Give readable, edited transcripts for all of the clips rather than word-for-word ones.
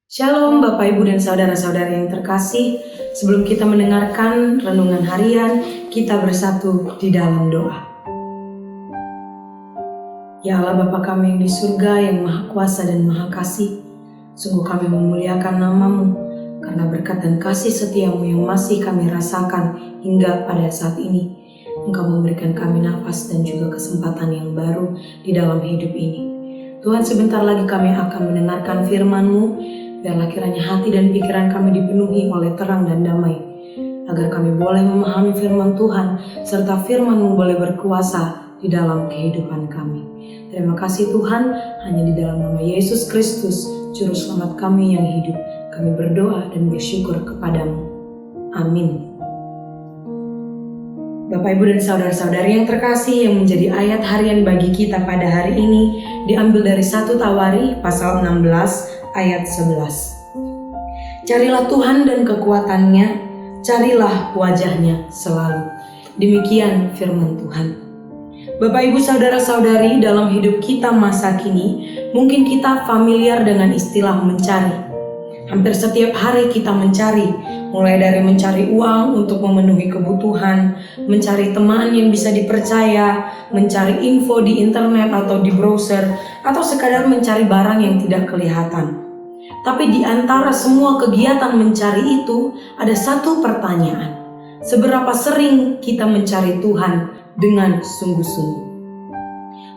Shalom Bapak Ibu dan Saudara-saudara yang terkasih. Sebelum kita mendengarkan renungan harian, kita bersatu di dalam doa. Ya Allah Bapa kami yang di surga, yang maha kuasa dan maha kasih, sungguh kami memuliakan nama-Mu, karena berkat dan kasih setia-Mu yang masih kami rasakan hingga pada saat ini. Engkau memberikan kami nafas dan juga kesempatan yang baru di dalam hidup ini. Tuhan, sebentar lagi kami akan mendengarkan firman-Mu. Biarlah kiranya hati dan pikiran kami dipenuhi oleh terang dan damai, agar kami boleh memahami firman Tuhan, serta firman-Mu boleh berkuasa di dalam kehidupan kami. Terima kasih Tuhan, hanya di dalam nama Yesus Kristus, Juru Selamat kami yang hidup, kami berdoa dan bersyukur kepadamu. Amin. Bapak Ibu dan Saudara-saudari yang terkasih, yang menjadi ayat harian bagi kita pada hari ini diambil dari 1 Tawari pasal 16 ayat 11. Carilah Tuhan dan kekuatannya, carilah wajahnya selalu. Demikian firman Tuhan. Bapak Ibu Saudara-saudari, dalam hidup kita masa kini, mungkin kita familiar dengan istilah mencari. Hampir setiap hari kita mencari, mulai dari mencari uang untuk memenuhi kebutuhan, mencari teman yang bisa dipercaya, mencari info di internet atau di browser, atau sekadar mencari barang yang tidak kelihatan. Tapi di antara semua kegiatan mencari itu, ada satu pertanyaan. Seberapa sering kita mencari Tuhan dengan sungguh-sungguh?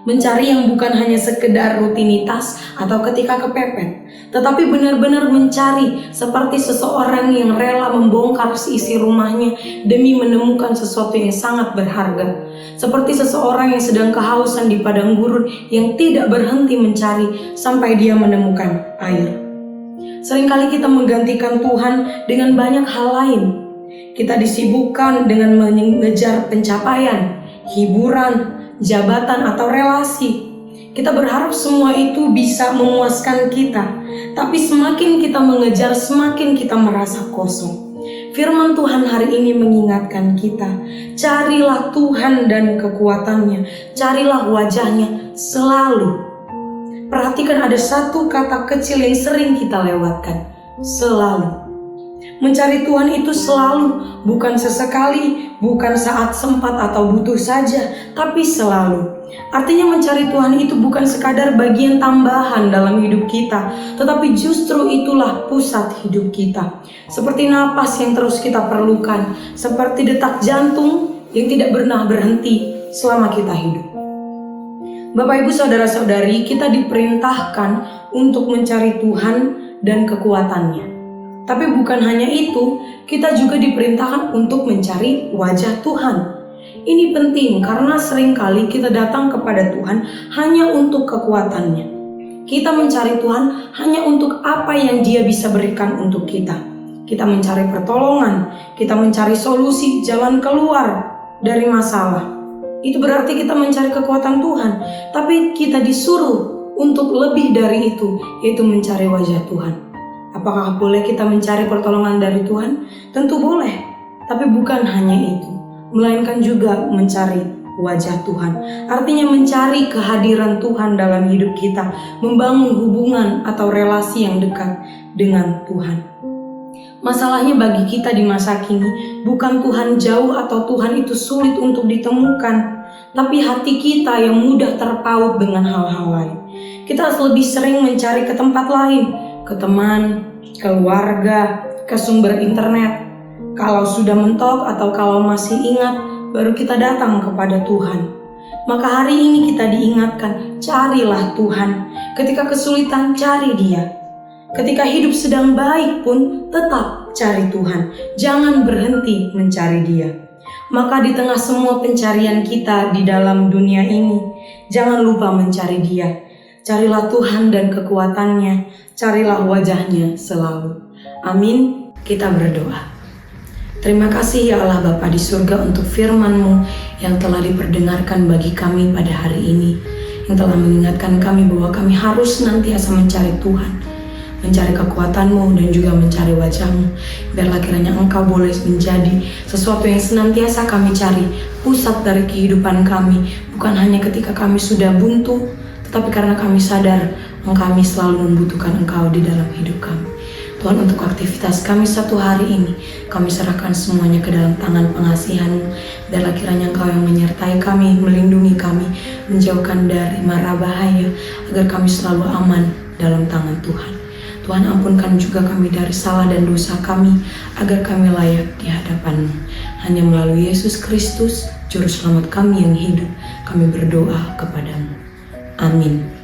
Mencari yang bukan hanya sekedar rutinitas atau ketika kepepet, tetapi benar-benar mencari seperti seseorang yang rela membongkar seisi rumahnya demi menemukan sesuatu yang sangat berharga. Seperti seseorang yang sedang kehausan di padang gurun yang tidak berhenti mencari sampai dia menemukan air. Seringkali kita menggantikan Tuhan dengan banyak hal lain. Kita disibukkan dengan mengejar pencapaian, hiburan, jabatan atau relasi. Kita berharap semua itu bisa memuaskan kita, tapi semakin kita mengejar, semakin kita merasa kosong. Firman Tuhan hari ini mengingatkan kita, carilah Tuhan dan kekuatannya, carilah wajahnya selalu. Perhatikan, ada satu kata kecil yang sering kita lewatkan, selalu. Mencari Tuhan itu selalu, bukan sesekali, bukan saat sempat atau butuh saja, tapi selalu. Artinya mencari Tuhan itu bukan sekadar bagian tambahan dalam hidup kita, tetapi justru itulah pusat hidup kita. Seperti napas yang terus kita perlukan, seperti detak jantung yang tidak pernah berhenti selama kita hidup. Bapak Ibu Saudara-saudari, kita diperintahkan untuk mencari Tuhan dan kekuatannya. Tapi bukan hanya itu, kita juga diperintahkan untuk mencari wajah Tuhan. Ini penting karena seringkali kita datang kepada Tuhan hanya untuk kekuatannya. Kita mencari Tuhan hanya untuk apa yang Dia bisa berikan untuk kita. Kita mencari pertolongan, kita mencari solusi, jalan keluar dari masalah. Itu berarti kita mencari kekuatan Tuhan. Tapi kita disuruh untuk lebih dari itu, yaitu mencari wajah Tuhan. Apakah boleh kita mencari pertolongan dari Tuhan? Tentu boleh, tapi bukan hanya itu, melainkan juga mencari wajah Tuhan. Artinya mencari kehadiran Tuhan dalam hidup kita, membangun hubungan atau relasi yang dekat dengan Tuhan. Masalahnya bagi kita di masa kini, bukan Tuhan jauh atau Tuhan itu sulit untuk ditemukan, tapi hati kita yang mudah terpaut dengan hal-hal lain. Kita lebih sering mencari ke tempat lain, ke teman, keluarga, ke sumber internet. Kalau sudah mentok atau kalau masih ingat, baru kita datang kepada Tuhan. Maka hari ini kita diingatkan, carilah Tuhan. Ketika kesulitan, cari Dia. Ketika hidup sedang baik pun, tetap cari Tuhan. Jangan berhenti mencari Dia. Maka di tengah semua pencarian kita di dalam dunia ini, jangan lupa mencari Dia. Carilah Tuhan dan kekuatannya, carilah wajahnya selalu. Amin. Kita berdoa. Terima kasih ya Allah Bapa di surga untuk firman-Mu yang telah diperdengarkan bagi kami pada hari ini, yang telah mengingatkan kami bahwa kami harus senantiasa mencari Tuhan, mencari kekuatan-Mu dan juga mencari wajah-Mu. Biarlah kiranya Engkau boleh menjadi sesuatu yang senantiasa kami cari, pusat dari kehidupan kami, bukan hanya ketika kami sudah buntu, tapi karena kami sadar kami selalu membutuhkan Engkau di dalam hidup kami. Tuhan, untuk aktivitas kami satu hari ini, kami serahkan semuanya ke dalam tangan pengasihan-Mu. Biarlah kiranya Engkau yang menyertai kami, melindungi kami, menjauhkan dari mara bahaya, agar kami selalu aman dalam tangan Tuhan. Tuhan, ampunkan juga kami dari salah dan dosa kami, agar kami layak di hadapan-Mu. Hanya melalui Yesus Kristus, Juru Selamat kami yang hidup, kami berdoa kepadamu. Amin.